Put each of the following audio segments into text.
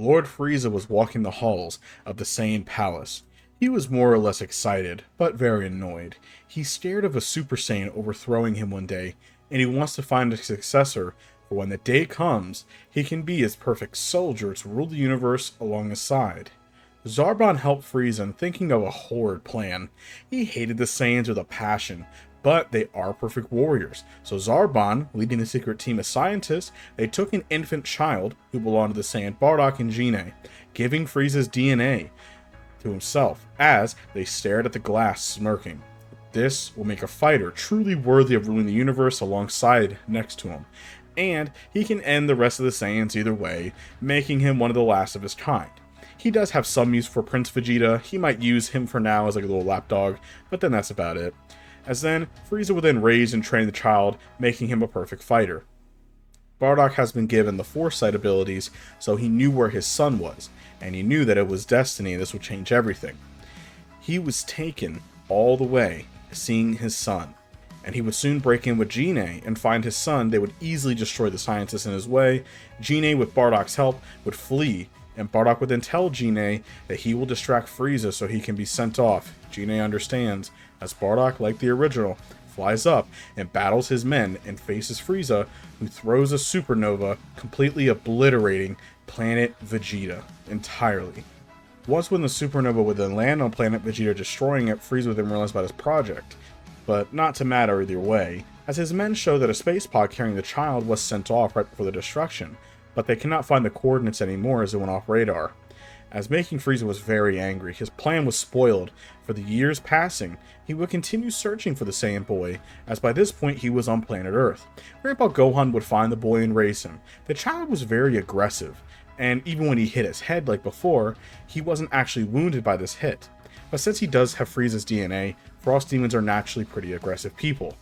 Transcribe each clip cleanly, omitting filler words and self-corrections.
Lord Frieza was walking the halls of the Saiyan Palace. He was more or less excited, but very annoyed. He's scared of a Super Saiyan overthrowing him one day, and he wants to find a successor for when the day comes, he can be his perfect soldier to rule the universe along his side. Zarbon helped Frieza in thinking of a horrid plan. He hated the Saiyans with a passion, but they are perfect warriors. So Zarbon, leading the secret team of scientists, they took an infant child who belonged to the Saiyan Bardock and Gine, giving Frieza's DNA to himself as they stared at the glass smirking. This will make a fighter truly worthy of ruling the universe alongside next to him, and he can end the rest of the Saiyans either way, making him one of the last of his kind. He does have some use for Prince Vegeta. He might use him for now as like a little lapdog, but then that's about it. As then, Frieza would then raise and train the child, making him a perfect fighter. Bardock has been given the foresight abilities, so he knew where his son was, and he knew that it was destiny and this would change everything. He was taken all the way to seeing his son, and he would soon break in with Gine and find his son. They would easily destroy the scientists in his way. Gine, with Bardock's help, would flee, and Bardock would then tell Gine that he will distract Frieza so he can be sent off. Gine understands, as Bardock, like the original, flies up and battles his men and faces Frieza, who throws a supernova, completely obliterating planet Vegeta entirely. Once when the supernova would then land on planet Vegeta, destroying it, Frieza would then realize about his project. But not to matter either way, as his men show that a space pod carrying the child was sent off right before the destruction, but they cannot find the coordinates anymore as it went off radar. As making Frieza was very angry, his plan was spoiled. For the years passing, he would continue searching for the Saiyan boy, as by this point he was on planet Earth. Grandpa Gohan would find the boy and raise him. The child was very aggressive, and even when he hit his head like before, he wasn't actually wounded by this hit. But since he does have Frieza's DNA, Frost Demons are naturally pretty aggressive people.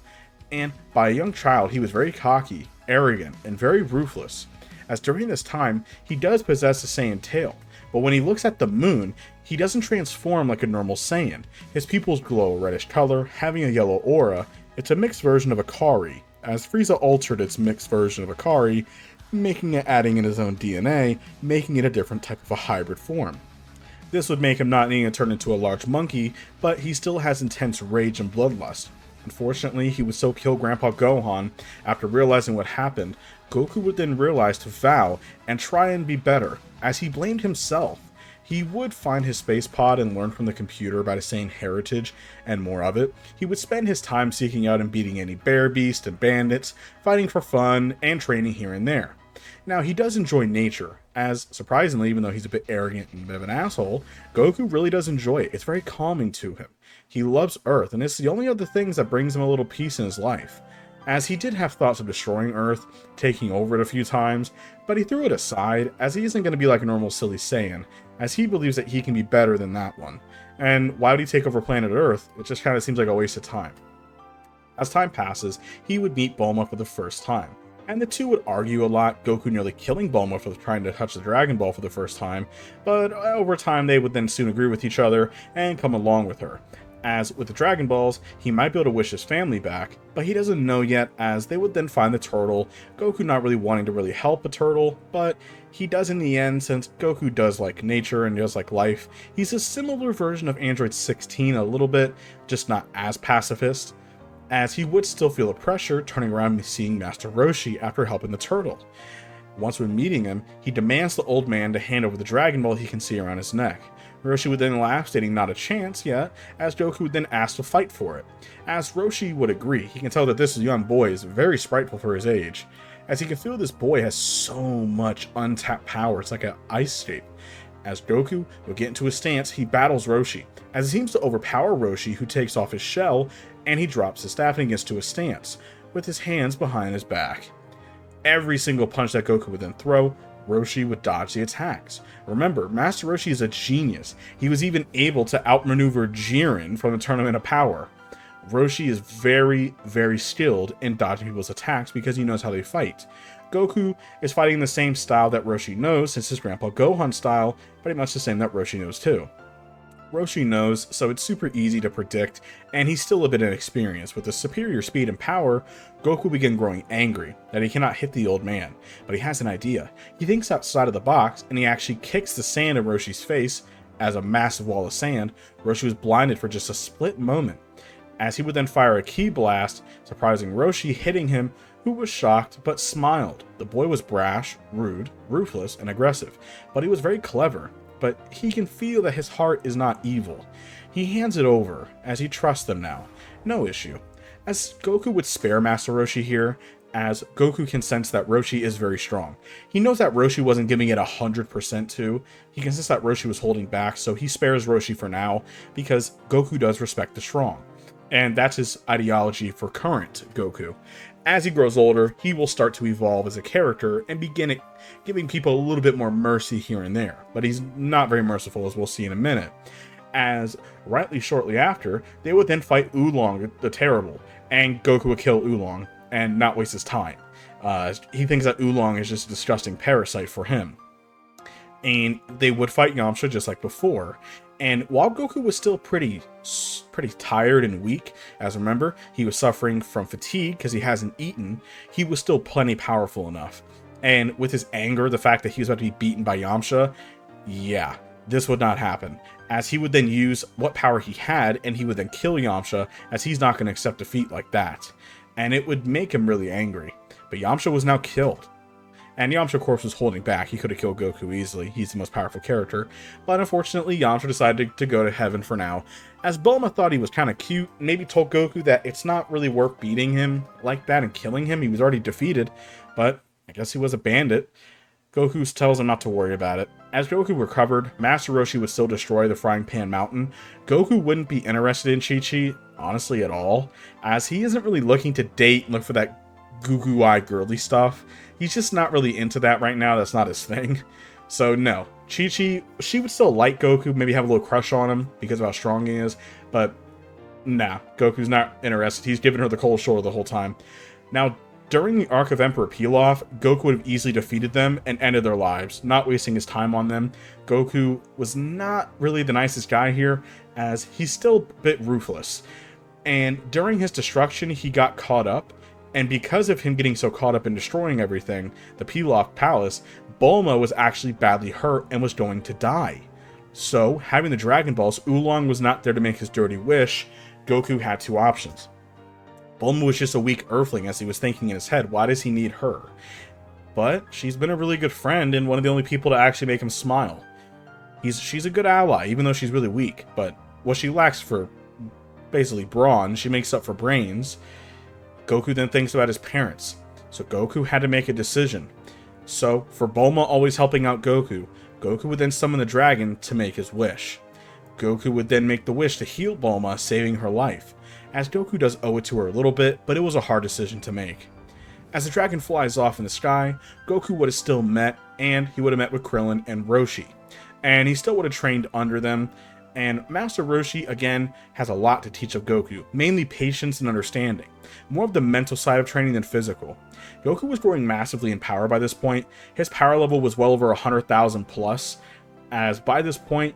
And by a young child, he was very cocky, arrogant, and very ruthless. As during this time, he does possess a Saiyan tail, but when he looks at the moon, he doesn't transform like a normal Saiyan. His pupils glow a reddish color, having a yellow aura. It's a mixed version of Akari, as Frieza altered its mixed version of Akari, making it adding in his own DNA, making it a different type of a hybrid form. This would make him not needing to turn into a large monkey, but he still has intense rage and bloodlust. Unfortunately, he would still kill Grandpa Gohan. After realizing what happened, Goku would then realize to vow and try and be better, as he blamed himself. He would find his space pod and learn from the computer about his Saiyan heritage and more of it. He would spend his time seeking out and beating any bear beast and bandits, fighting for fun, and training here and there. Now, he does enjoy nature, as, surprisingly, even though he's a bit arrogant and a bit of an asshole, Goku really does enjoy it. It's very calming to him. He loves Earth, and it's the only other things that brings him a little peace in his life. As he did have thoughts of destroying Earth, taking over it a few times, but he threw it aside, as he isn't going to be like a normal silly Saiyan, as he believes that he can be better than that one. And why would he take over planet Earth? It just kind of seems like a waste of time. As time passes, he would meet Bulma for the first time, and the two would argue a lot, Goku nearly killing Bulma for trying to touch the Dragon Ball for the first time, but over time they would then soon agree with each other and come along with her. As with the Dragon Balls, he might be able to wish his family back, but he doesn't know yet, as they would then find the turtle, Goku not really wanting to really help a turtle, but he does in the end, since Goku does like nature and does like life. He's a similar version of Android 16 a little bit, just not as pacifist, as he would still feel the pressure turning around and seeing Master Roshi after helping the turtle. Once when meeting him, he demands the old man to hand over the Dragon Ball he can see around his neck. Roshi would then laugh, stating not a chance yet, as Goku would then ask to fight for it. As Roshi would agree, he can tell that this young boy is very spiteful for his age, as he can feel this boy has so much untapped power, it's like an ice shape. As Goku would get into his stance, he battles Roshi, as he seems to overpower Roshi, who takes off his shell, and he drops his staff and gets to a stance, with his hands behind his back. Every single punch that Goku would then throw, Roshi would dodge the attacks. Remember, Master Roshi is a genius. He was even able to outmaneuver Jiren from the Tournament of Power. Roshi is very, very skilled in dodging people's attacks because he knows how they fight. Goku is fighting the same style that Roshi knows, since his Grandpa Gohan style, pretty much the same that Roshi knows too. Roshi knows, so it's super easy to predict, and he's still a bit inexperienced. With his superior speed and power, Goku began growing angry that he cannot hit the old man, but he has an idea. He thinks outside of the box, and he actually kicks the sand in Roshi's face as a massive wall of sand. Roshi was blinded for just a split moment, as he would then fire a ki blast, surprising Roshi, hitting him, who was shocked but smiled. The boy was brash, rude, ruthless, and aggressive, but he was very clever. But he can feel that his heart is not evil. He hands it over, as he trusts them now. No issue. As Goku would spare Master Roshi here, as Goku can sense that Roshi is very strong. He knows that Roshi wasn't giving it 100% to. He can sense that Roshi was holding back, so he spares Roshi for now, because Goku does respect the strong. And that's his ideology for current Goku. As he grows older, he will start to evolve as a character and begin giving people a little bit more mercy here and there. But he's not very merciful, as we'll see in a minute. As rightly shortly after, they would then fight Oolong the Terrible, and Goku would kill Oolong and not waste his time. He thinks that Oolong is just a disgusting parasite for him. And they would fight Yamcha just like before. And while Goku was still pretty tired and weak, as remember, he was suffering from fatigue because he hasn't eaten, he was still plenty powerful enough. And with his anger, the fact that he was about to be beaten by Yamcha, yeah, this would not happen. As he would then use what power he had, and he would then kill Yamcha, as he's not going to accept defeat like that. And it would make him really angry. But Yamcha was now killed. And Yamcha, of course, was holding back. He could have killed Goku easily. He's the most powerful character. But unfortunately, Yamcha decided to go to heaven for now. As Bulma thought he was kind of cute, maybe told Goku that it's not really worth beating him like that and killing him. He was already defeated. But I guess he was a bandit. Goku tells him not to worry about it. As Goku recovered, Master Roshi would still destroy the Frying Pan Mountain. Goku wouldn't be interested in Chi-Chi, honestly, at all, as he isn't really looking to date and look for that goo-goo-eyed girly stuff. He's just not really into that right now. That's not his thing. So no, Chi-Chi, she would still like Goku, maybe have a little crush on him because of how strong he is, but nah, Goku's not interested. He's giving her the cold shoulder the whole time. Now, during the arc of Emperor Pilaf, Goku would have easily defeated them and ended their lives, not wasting his time on them. Goku was not really the nicest guy here, as he's still a bit ruthless. And during his destruction, he got caught up, and because of him getting so caught up in destroying everything, the Pilaf Palace, Bulma was actually badly hurt and was going to die. So, having the Dragon Balls, Oolong was not there to make his dirty wish. Goku had two options. Bulma was just a weak earthling, as he was thinking in his head, why does he need her? But she's been a really good friend and one of the only people to actually make him smile. She's a good ally, even though she's really weak, but what she lacks for basically brawn, she makes up for brains. Goku then thinks about his parents, so Goku had to make a decision. So, for Bulma always helping out Goku, Goku would then summon the dragon to make his wish. Goku would then make the wish to heal Bulma, saving her life, as Goku does owe it to her a little bit, but it was a hard decision to make. As the dragon flies off in the sky, Goku would have still met, and he would have met with Krillin and Roshi. And he still would have trained under them, and Master Roshi, again, has a lot to teach of Goku, mainly patience and understanding. More of the mental side of training than physical. Goku was growing massively in power by this point. His power level was well over 100,000 plus, as by this point,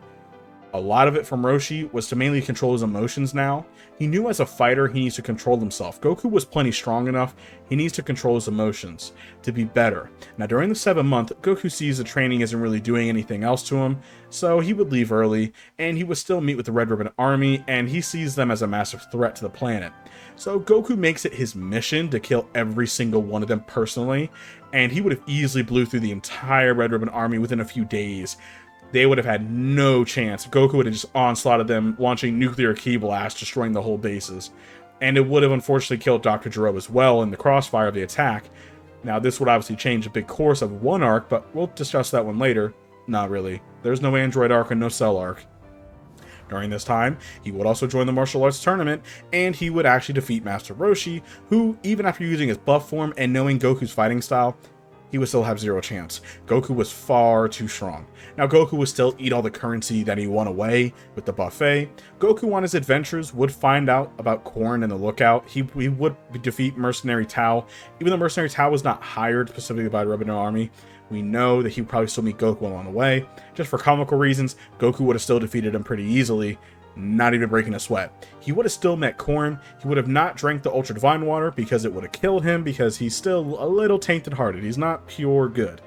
a lot of it from Roshi was to mainly control his emotions now. He knew as a fighter he needs to control himself. Goku was plenty strong enough, he needs to control his emotions to be better. Now during the 7th month, Goku sees the training isn't really doing anything else to him, so he would leave early, and he would still meet with the Red Ribbon Army, and he sees them as a massive threat to the planet. So Goku makes it his mission to kill every single one of them personally, and he would have easily blew through the entire Red Ribbon Army within a few days. They would have had no chance. Goku would have just onslaughted them, launching nuclear ki blasts, destroying the whole bases. And it would have unfortunately killed Dr. Gero as well in the crossfire of the attack. Now, this would obviously change the big course of one arc, but we'll discuss that one later. Not really. There's no Android arc and no Cell arc. During this time, he would also join the martial arts tournament, and he would actually defeat Master Roshi, who, even after using his buff form and knowing Goku's fighting style, he would still have zero chance. Goku was far too strong. Now, Goku would still eat all the currency that he won away with the buffet. Goku on his adventures would find out about Korn and the Lookout. He would defeat Mercenary Tao. Even though Mercenary Tao was not hired specifically by the Rebel Army, we know that he would probably still meet Goku along the way. Just for comical reasons, Goku would have still defeated him pretty easily, not even breaking a sweat. He would have still met Korn. He would have not drank the Ultra Divine Water because it would have killed him, because he's still a little tainted hearted. He's not pure good.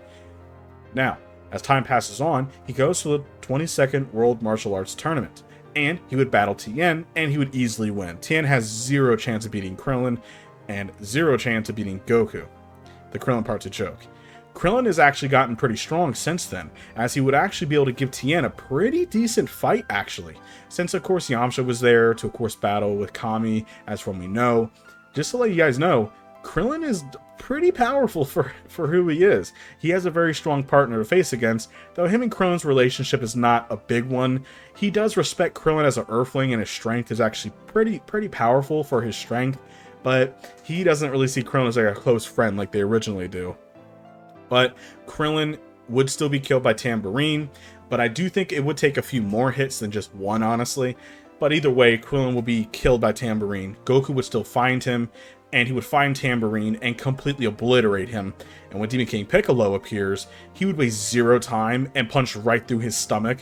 Now, as time passes on, he goes to the 22nd World Martial Arts Tournament, and he would battle Tien, and he would easily win. Tien has zero chance of beating Krillin, and zero chance of beating Goku. The Krillin part's a joke. Krillin has actually gotten pretty strong since then, as he would actually be able to give Tien a pretty decent fight, actually. Since, of course, Yamcha was there to, of course, battle with Kami, as from we know. Just to let you guys know, Krillin is pretty powerful for who he is. He has a very strong partner to face against, though him and Krillin's relationship is not a big one. He does respect Krillin as an Earthling, and his strength is actually pretty powerful for his strength, but he doesn't really see Krillin as like a close friend like they originally do. But Krillin would still be killed by Tambourine, but I do think it would take a few more hits than just one, honestly. But either way, Krillin will be killed by Tambourine. Goku would still find him, and he would find Tambourine and completely obliterate him. And when Demon King Piccolo appears, he would waste zero time and punch right through his stomach,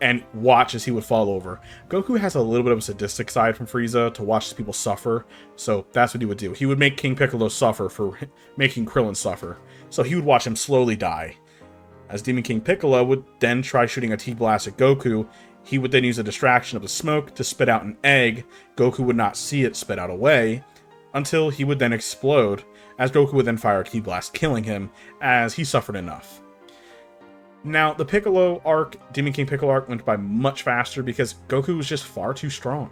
and watch as he would fall over. Goku has a little bit of a sadistic side from Frieza to watch people suffer, so that's what he would do. He would make King Piccolo suffer for making Krillin suffer, so he would watch him slowly die. As Demon King Piccolo would then try shooting a T-Blast at Goku, he would then use a distraction of the smoke to spit out an egg. Goku would not see it spit out away, until he would then explode, as Goku would then fire a T-Blast, killing him, as he suffered enough. Now, the Piccolo arc, Demon King Piccolo arc, went by much faster because Goku was just far too strong.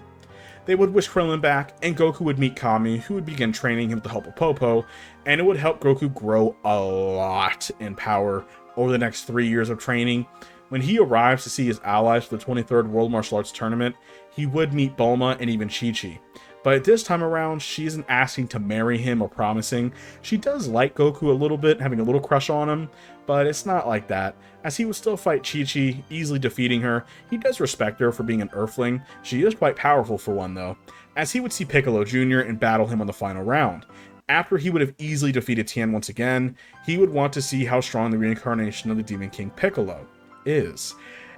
They would wish Krillin back, and Goku would meet Kami, who would begin training him with the help of Popo, and it would help Goku grow a lot in power over the next 3 years of training. When he arrives to see his allies for the 23rd World Martial Arts Tournament, he would meet Bulma and even Chi-Chi. But this time around, she isn't asking to marry him or promising. She does like Goku a little bit, having a little crush on him, but it's not like that, as he would still fight Chi-Chi, easily defeating her. He does respect her for being an Earthling. She is quite powerful for one, though, as he would see Piccolo Jr. and battle him on the final round. After he would have easily defeated Tien once again, he would want to see how strong the reincarnation of the Demon King Piccolo is.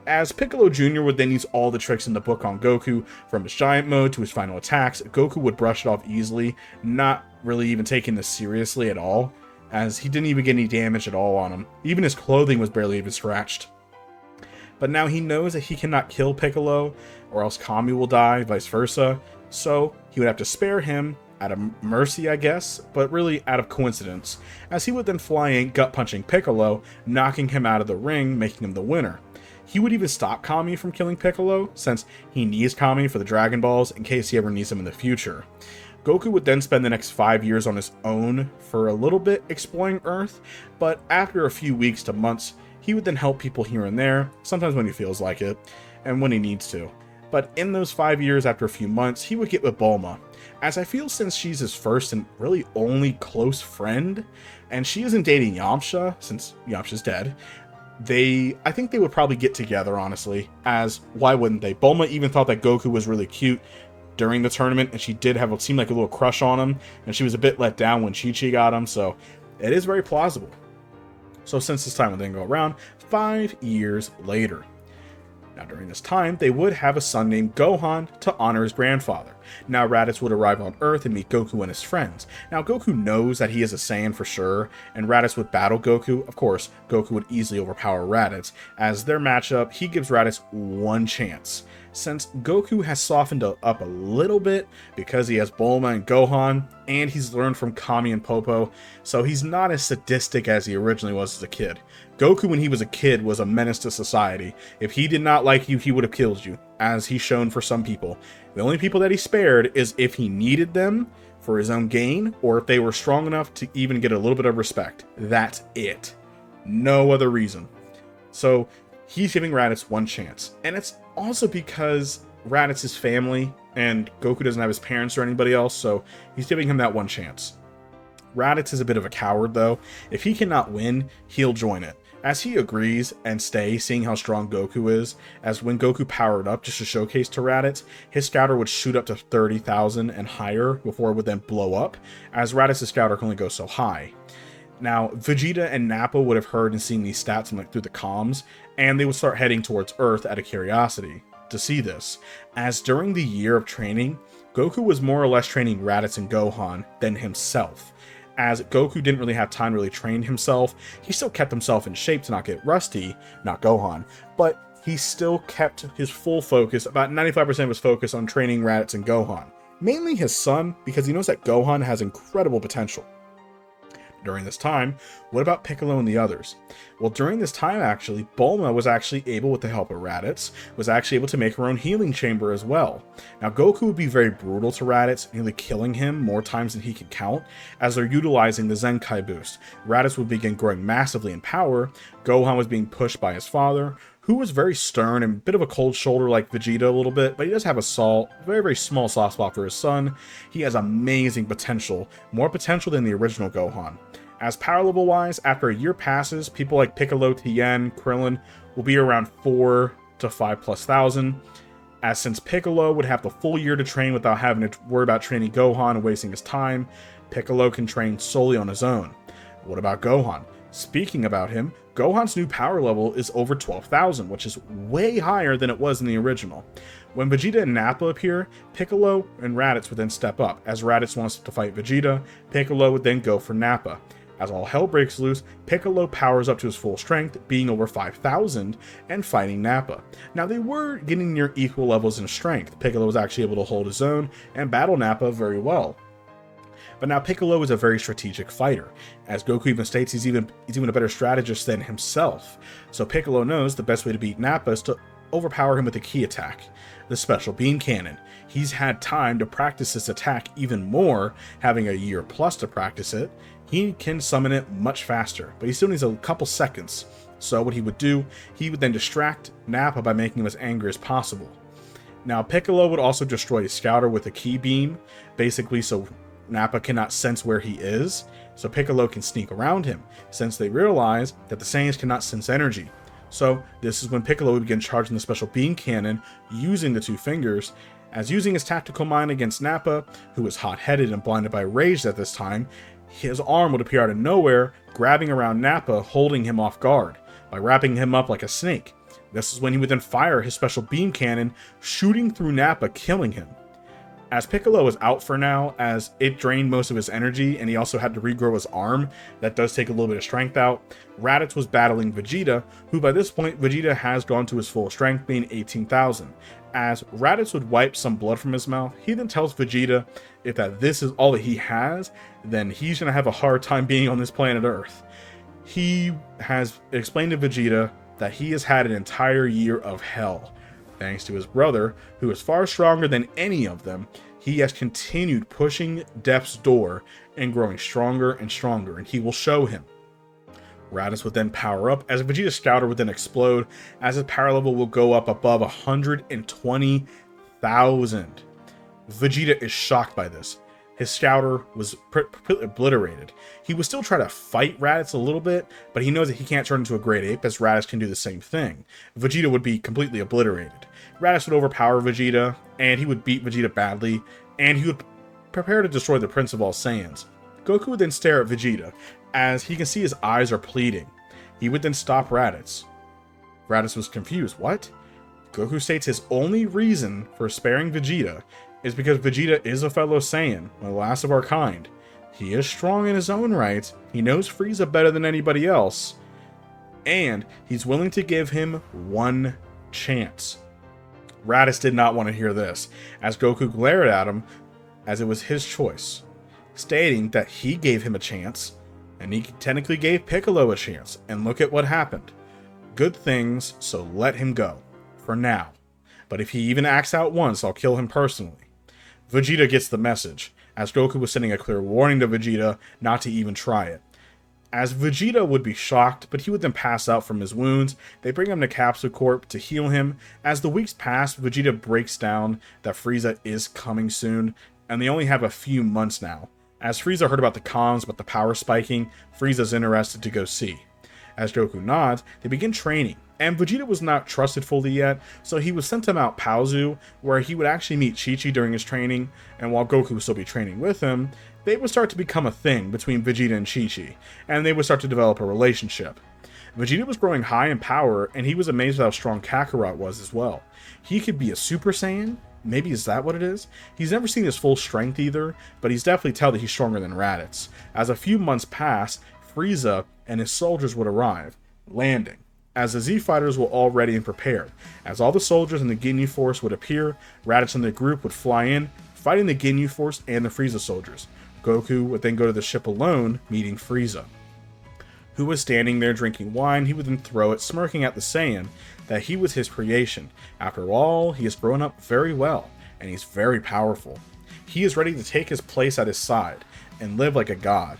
As Piccolo Jr. would then use all the tricks in the book on Goku, from his giant mode to his final attacks, Goku would brush it off easily, not really even taking this seriously at all, as he didn't even get any damage at all on him. Even his clothing was barely even scratched. But now he knows that he cannot kill Piccolo, or else Kami will die, vice versa, so he would have to spare him, out of mercy, I guess, but really out of coincidence, as he would then fly in, gut-punching Piccolo, knocking him out of the ring, making him the winner. He would even stop Kami from killing Piccolo, since he needs Kami for the Dragon Balls in case he ever needs them in the future. Goku would then spend the next 5 years on his own for a little bit exploring Earth, but after a few weeks to months, he would then help people here and there, sometimes when he feels like it, and when he needs to. But in those 5 years, after a few months, he would get with Bulma, as I feel since she's his first and really only close friend, and she isn't dating Yamcha, since Yamcha's dead, I think they would probably get together, honestly, as why wouldn't they? Bulma even thought that Goku was really cute during the tournament, and she did have what seemed like a little crush on him, and she was a bit let down when Chi-Chi got him, so it is very plausible. So since this time would then go around, 5 years later. Now during this time, they would have a son named Gohan to honor his grandfather. Now Raditz would arrive on Earth and meet Goku and his friends. Now Goku knows that he is a Saiyan for sure, and Raditz would battle Goku. Of course, Goku would easily overpower Raditz. As their matchup, he gives Raditz one chance. Since Goku has softened up a little bit because he has Bulma and Gohan, and he's learned from Kami and Popo, so he's not as sadistic as he originally was as a kid. Goku, when he was a kid, was a menace to society. If he did not like you, he would have killed you, as he's shown for some people. The only people that he spared is if he needed them for his own gain, or if they were strong enough to even get a little bit of respect. That's it. No other reason. So he's giving Raditz one chance. And it's also because Raditz's family, and Goku doesn't have his parents or anybody else, so he's giving him that one chance. Raditz is a bit of a coward though. If he cannot win, he'll join it. As he agrees and stays, seeing how strong Goku is, as when Goku powered up just to showcase to Raditz, his scouter would shoot up to 30,000 and higher before it would then blow up, as Raditz's scouter can only go so high. Now, Vegeta and Nappa would have heard and seen these stats through the comms, and they would start heading towards Earth out of curiosity to see this, as during the year of training, Goku was more or less training Raditz and Gohan than himself. As Goku didn't really have time to really train himself, he still kept himself in shape to not get rusty, not Gohan, but he still kept his full focus, about 95% of his focus, on training Raditz and Gohan. Mainly his son, because he knows that Gohan has incredible potential. During this time, what about Piccolo and the others? Well, during this time, actually, Bulma was actually able, with the help of Raditz, was actually able to make her own healing chamber as well. Now, Goku would be very brutal to Raditz, nearly killing him more times than he can count, as they're utilizing the Zenkai boost. Raditz would begin growing massively in power, Gohan was being pushed by his father, who was very stern and a bit of a cold shoulder like Vegeta a little bit, but he does have a very, very small soft spot for his son. He has amazing potential, more potential than the original Gohan. As power level wise, after a year passes, people like Piccolo, Tien, Krillin will be around 4 to 5,000+, as since Piccolo would have the full year to train without having to worry about training Gohan and wasting his time, Piccolo can train solely on his own. What about Gohan? Speaking about him, Gohan's new power level is over 12,000, which is way higher than it was in the original. When Vegeta and Nappa appear, Piccolo and Raditz would then step up. As Raditz wants to fight Vegeta, Piccolo would then go for Nappa. As all hell breaks loose, Piccolo powers up to his full strength, being over 5,000, and fighting Nappa. Now, they were getting near equal levels in strength. Piccolo was actually able to hold his own and battle Nappa very well. But now Piccolo is a very strategic fighter. As Goku even states, he's even a better strategist than himself. So Piccolo knows the best way to beat Nappa is to overpower him with a key attack, the Special Beam Cannon. He's had time to practice this attack even more, having a year plus to practice it. He can summon it much faster, but he still needs a couple seconds. So what he would do, he would then distract Nappa by making him as angry as possible. Now Piccolo would also destroy his scouter with a key beam, basically so Nappa cannot sense where he is, so Piccolo can sneak around him, since they realize that the Saiyans cannot sense energy. So this is when Piccolo would begin charging the Special Beam Cannon using the two fingers, as using his tactical mind against Nappa, who was hot-headed and blinded by rage at this time, his arm would appear out of nowhere, grabbing around Nappa, holding him off guard, by wrapping him up like a snake. This is when he would then fire his Special Beam Cannon, shooting through Nappa, killing him. As Piccolo is out for now, as it drained most of his energy and he also had to regrow his arm, that does take a little bit of strength out, Raditz was battling Vegeta, who by this point Vegeta has gone to his full strength, being 18,000. As Raditz would wipe some blood from his mouth, he then tells Vegeta if this is all that he has, then he's going to have a hard time being on this planet Earth. He has explained to Vegeta that he has had an entire year of hell. Thanks to his brother, who is far stronger than any of them, he has continued pushing death's door and growing stronger and stronger, and he will show him. Raditz would then power up, as Vegeta's scouter would then explode, as his power level will go up above 120,000. Vegeta is shocked by this. His scouter was obliterated. He would still try to fight Raditz a little bit, but he knows that he can't turn into a great ape, as Raditz can do the same thing. Vegeta would be completely obliterated. Raditz would overpower Vegeta, and he would beat Vegeta badly, and he would prepare to destroy the Prince of all Saiyans. Goku would then stare at Vegeta, as he can see his eyes are pleading. He would then stop Raditz. Raditz was confused. What? Goku states his only reason for sparing Vegeta is because Vegeta is a fellow Saiyan, the last of our kind. He is strong in his own right, he knows Frieza better than anybody else, and he's willing to give him one chance. Raditz did not want to hear this, as Goku glared at him, as it was his choice, stating that he gave him a chance, and he technically gave Piccolo a chance, and look at what happened. Good things, so let him go, for now. But if he even acts out once, I'll kill him personally. Vegeta gets the message, as Goku was sending a clear warning to Vegeta not to even try it. As Vegeta would be shocked, but he would then pass out from his wounds, they bring him to Capsule Corp to heal him. As the weeks pass, Vegeta breaks down that Frieza is coming soon, and they only have a few months now. As Frieza heard about the comms about the power spiking, Frieza's interested to go see. As Goku nods, they begin training, and Vegeta was not trusted fully yet, so he was sent to Mount Paozu, where he would actually meet Chi-Chi during his training, and while Goku would still be training with him, they would start to become a thing between Vegeta and Chi-Chi, and they would start to develop a relationship. Vegeta was growing high in power, and he was amazed at how strong Kakarot was as well. He could be a Super Saiyan? Maybe is that what it is? He's never seen his full strength either, but he's definitely tell that he's stronger than Raditz. As a few months pass, Frieza and his soldiers would arrive, landing. As the Z-Fighters were all ready and prepared. As all the soldiers in the Ginyu Force would appear, Raditz and the group would fly in, fighting the Ginyu Force and the Frieza soldiers. Goku would then go to the ship alone, meeting Frieza, who was standing there drinking wine. He would then throw it, smirking at the Saiyan, that he was his creation. After all, he has grown up very well, and he's very powerful. He is ready to take his place at his side, and live like a god.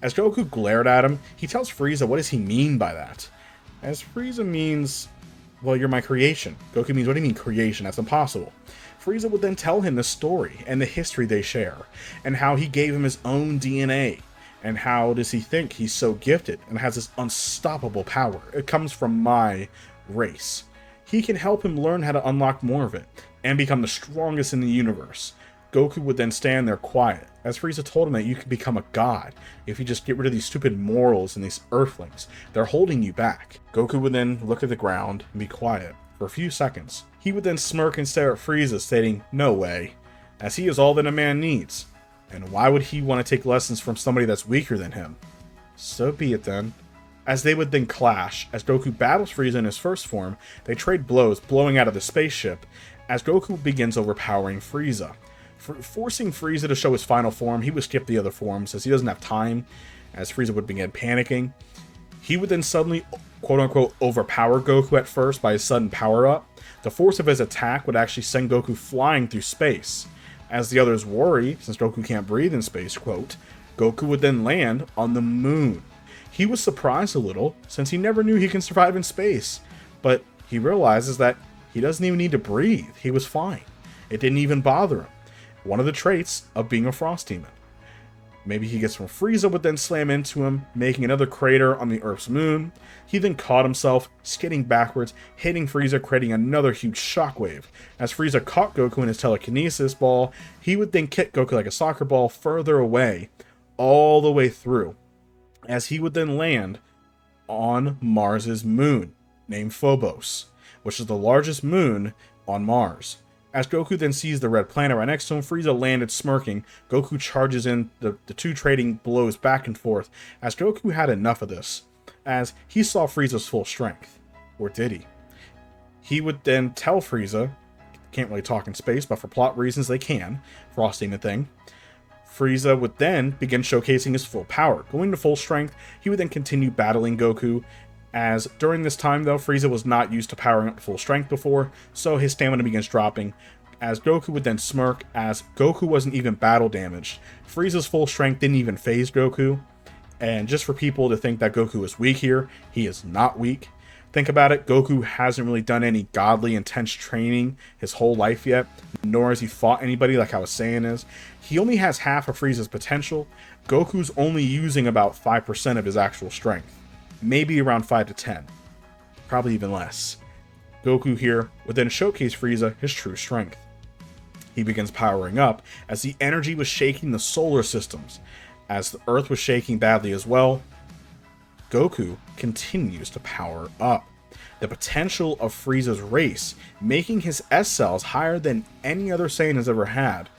As Goku glared at him, he tells Frieza what does he mean by that. As Frieza means, well, you're my creation. Goku means, what do you mean creation? That's impossible. Frieza would then tell him the story, and the history they share, and how he gave him his own DNA. And how does he think he's so gifted and has this unstoppable power? It comes from my race. He can help him learn how to unlock more of it and become the strongest in the universe. Goku would then stand there quiet, as Frieza told him that you can become a god if you just get rid of these stupid morals and these earthlings. They're holding you back. Goku would then look at the ground and be quiet for a few seconds. He would then smirk and stare at Frieza, stating, "No way," as he is all that a man needs. And why would he want to take lessons from somebody that's weaker than him? So be it then. As they would then clash, as Goku battles Frieza in his first form, they trade blows, blowing out of the spaceship, as Goku begins overpowering Frieza. Forcing Frieza to show his final form, he would skip the other forms as he doesn't have time, as Frieza would begin panicking. He would then suddenly, quote-unquote, overpower Goku at first by his sudden power-up. The force of his attack would actually send Goku flying through space. As the others worry, since Goku can't breathe in space, quote, Goku would then land on the moon. He was surprised a little, since he never knew he can survive in space, but he realizes that he doesn't even need to breathe. He was fine. It didn't even bother him. One of the traits of being a Frost Demon. Maybe he gets from Frieza would then slam into him, making another crater on the Earth's moon. He then caught himself, skidding backwards, hitting Frieza, creating another huge shockwave. As Frieza caught Goku in his telekinesis ball, he would then kick Goku like a soccer ball further away, all the way through, as he would then land on Mars's moon, named Phobos, which is the largest moon on Mars. As Goku then sees the red planet right next to him, Frieza landed smirking. Goku charges in, the two trading blows back and forth, as Goku had enough of this, as he saw Frieza's full strength. Or did he? He would then tell Frieza, can't really talk in space, but for plot reasons they can, Frost Demon thing. Frieza would then begin showcasing his full power. Going to full strength, he would then continue battling Goku, as during this time though, Frieza was not used to powering up to full strength before, so his stamina begins dropping, as Goku would then smirk, as Goku wasn't even battle damaged. Frieza's full strength didn't even phase Goku, and just for people to think that Goku is weak here, he is not weak. Think about it, Goku hasn't really done any godly intense training his whole life yet, nor has he fought anybody like how a Saiyan is. He only has half of Frieza's potential. Goku's only using about 5% of his actual strength. Maybe around 5 to 10. Probably even less. Goku here would then showcase Frieza his true strength. He begins powering up as the energy was shaking the solar systems. As the Earth was shaking badly as well, Goku continues to power up. The potential of Frieza's race, making his S cells higher than any other Saiyan has ever had.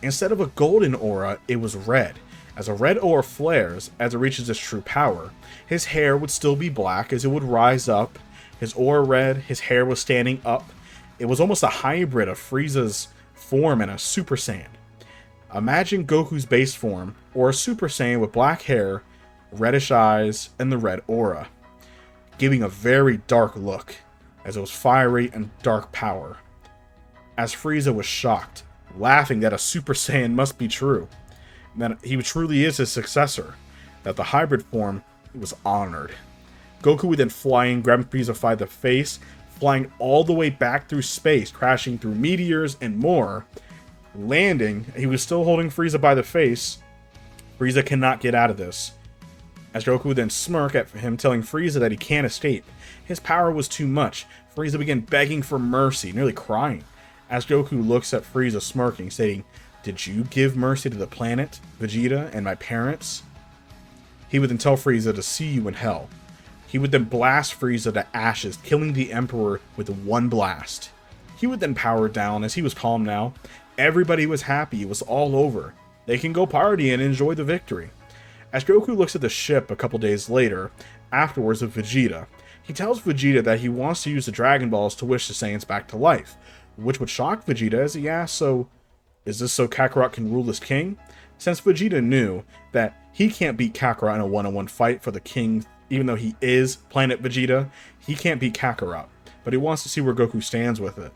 Instead of a golden aura, it was red. As a red aura flares as it reaches its true power, his hair would still be black as it would rise up. His aura red, his hair was standing up. It was almost a hybrid of Frieza's form and a Super Saiyan. Imagine Goku's base form, or a Super Saiyan with black hair, reddish eyes, and the red aura, giving a very dark look, as it was fiery and dark power. As Frieza was shocked, laughing that a Super Saiyan must be true, that he truly is his successor, that the hybrid form was honored. Goku would then fly in, grab Frieza by the face, flying all the way back through space, crashing through meteors and more. Landing, he was still holding Frieza by the face, Frieza cannot get out of this. As Goku would then smirk at him, telling Frieza that he can't escape. His power was too much. Frieza began begging for mercy, nearly crying. As Goku looks at Frieza smirking, stating, "Did you give mercy to the planet, Vegeta, and my parents?" He would then tell Frieza to see you in hell. He would then blast Frieza to ashes, killing the Emperor with one blast. He would then power down, as he was calm now. Everybody was happy, it was all over. They can go party and enjoy the victory. As Goku looks at the ship a couple days later, afterwards of Vegeta, he tells Vegeta that he wants to use the Dragon Balls to wish the Saiyans back to life, which would shock Vegeta as he asks, so, is this so Kakarot can rule as king? Since Vegeta knew that he can't beat Kakarot in a one-on-one fight for the king, even though he is Planet Vegeta, he can't beat Kakarot, but he wants to see where Goku stands with it.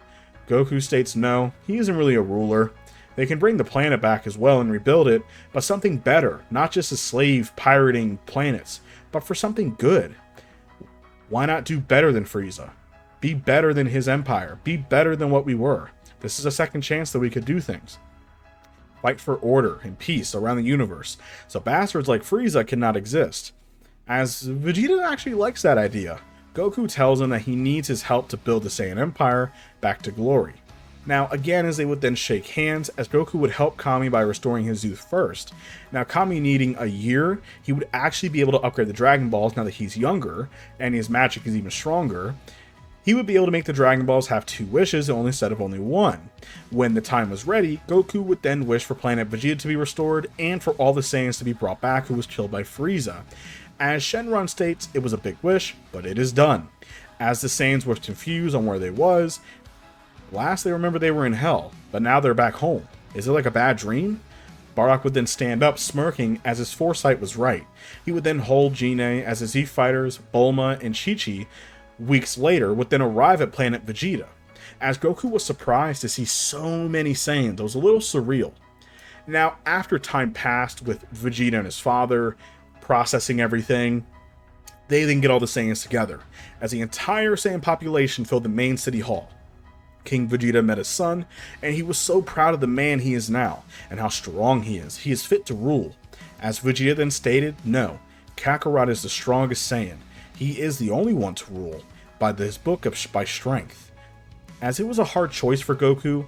Goku states no, he isn't really a ruler. They can bring the planet back as well and rebuild it, but something better, not just a slave pirating planets, but for something good. Why not do better than Frieza? Be better than his empire. Be better than what we were. This is a second chance that we could do things. Fight for order and peace around the universe, so bastards like Frieza cannot exist. As Vegeta actually likes that idea, Goku tells him that he needs his help to build the Saiyan Empire back to glory. Now, again, as they would then shake hands, as Goku would help Kami by restoring his youth first. Now, Kami needing a year, he would actually be able to upgrade the Dragon Balls now that he's younger, and his magic is even stronger. He would be able to make the Dragon Balls have 2 wishes instead of only 1. When the time was ready, Goku would then wish for Planet Vegeta to be restored, and for all the Saiyans to be brought back who was killed by Frieza. As Shenron states, it was a big wish, but it is done. As the Saiyans were confused on where they was, last they remember they were in hell, but now they're back home. Is it like a bad dream? Bardock would then stand up, smirking, as his foresight was right. He would then hold Gine as the Z Fighters, Bulma, and Chi-Chi, weeks later, would then arrive at Planet Vegeta. As Goku was surprised to see so many Saiyans, it was a little surreal. Now, after time passed with Vegeta and his father, processing everything, they then get all the Saiyans together, as the entire Saiyan population filled the main city hall. King Vegeta met his son, and he was so proud of the man he is now, and how strong he is. He is fit to rule. As Vegeta then stated, no, Kakarot is the strongest Saiyan. He is the only one to rule, by his book by strength. As it was a hard choice for Goku,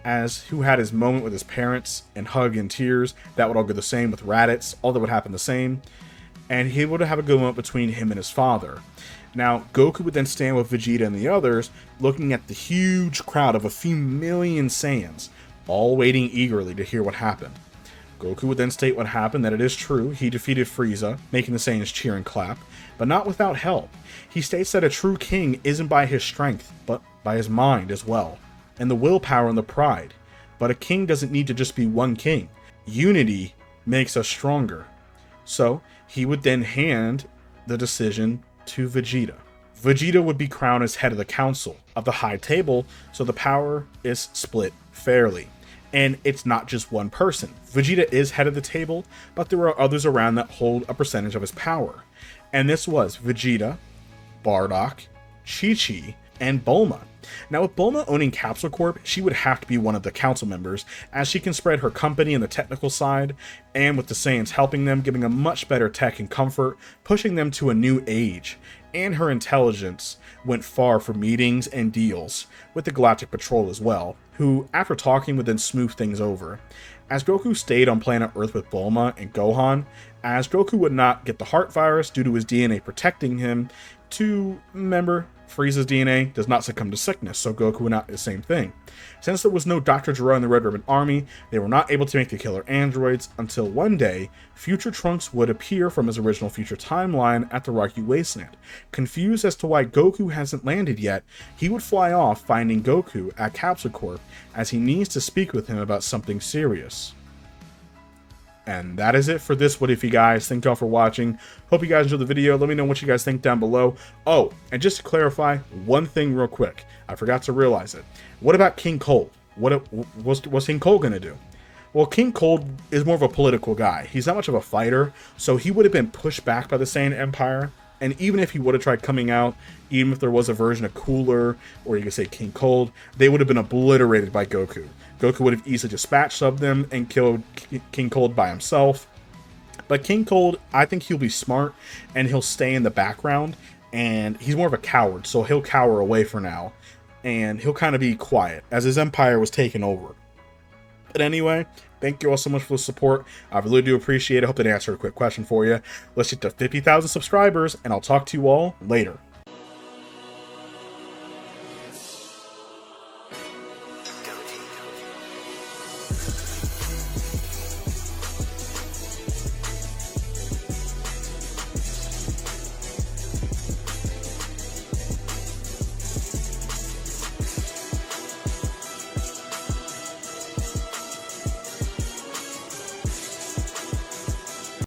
as who had his moment with his parents, and hug and tears, that would all go the same with Raditz, all that would happen the same, and he would have a good moment between him and his father. Now, Goku would then stand with Vegeta and the others, looking at the huge crowd of a few million Saiyans, all waiting eagerly to hear what happened. Goku would then state what happened, that it is true, he defeated Frieza, making the Saiyans cheer and clap, but not without help. He states that a true king isn't by his strength, but by his mind as well, and the willpower and the pride. But a king doesn't need to just be one king. Unity makes us stronger. So, he would then hand the decision to Vegeta. Vegeta would be crowned as head of the council of the high table, so the power is split fairly. And it's not just one person. Vegeta is head of the table, but there are others around that hold a percentage of his power. And this was Vegeta, Bardock, Chi-Chi, and Bulma. Now, with Bulma owning Capsule Corp, she would have to be one of the council members, as she can spread her company in the technical side, and with the Saiyans helping them, giving them much better tech and comfort, pushing them to a new age. And her intelligence went far for meetings and deals, with the Galactic Patrol as well, who, after talking, would then smooth things over. As Goku stayed on planet Earth with Bulma and Gohan, as Goku would not get the heart virus due to his DNA protecting him, to remember, Frieza's DNA does not succumb to sickness, so Goku would not do the same thing. Since there was no Dr. Gero in the Red Ribbon Army, they were not able to make the killer androids until one day, future Trunks would appear from his original future timeline at the Rocky Wasteland. Confused as to why Goku hasn't landed yet, he would fly off finding Goku at Capsule Corp as he needs to speak with him about something serious. And that is it for this What If, you guys. Thank y'all for watching. Hope you guys enjoyed the video. Let me know what you guys think down below. Oh, and just to clarify one thing real quick. I forgot to realize it. What about King Cold? What's King Cold going to do? Well, King Cold is more of a political guy. He's not much of a fighter, so he would have been pushed back by the Saiyan Empire. And even if he would have tried coming out, even if there was a version of Cooler, or you could say King Cold, they would have been obliterated by Goku. Goku would have easily dispatched of them and killed King Cold by himself. But King Cold, I think he'll be smart and he'll stay in the background, and he's more of a coward, so he'll cower away for now, and he'll kind of be quiet as his empire was taken over. But anyway, thank you all so much for the support. I really do appreciate it. I hope that answered a quick question for you. Let's get to 50,000 subscribers, and I'll talk to you all later.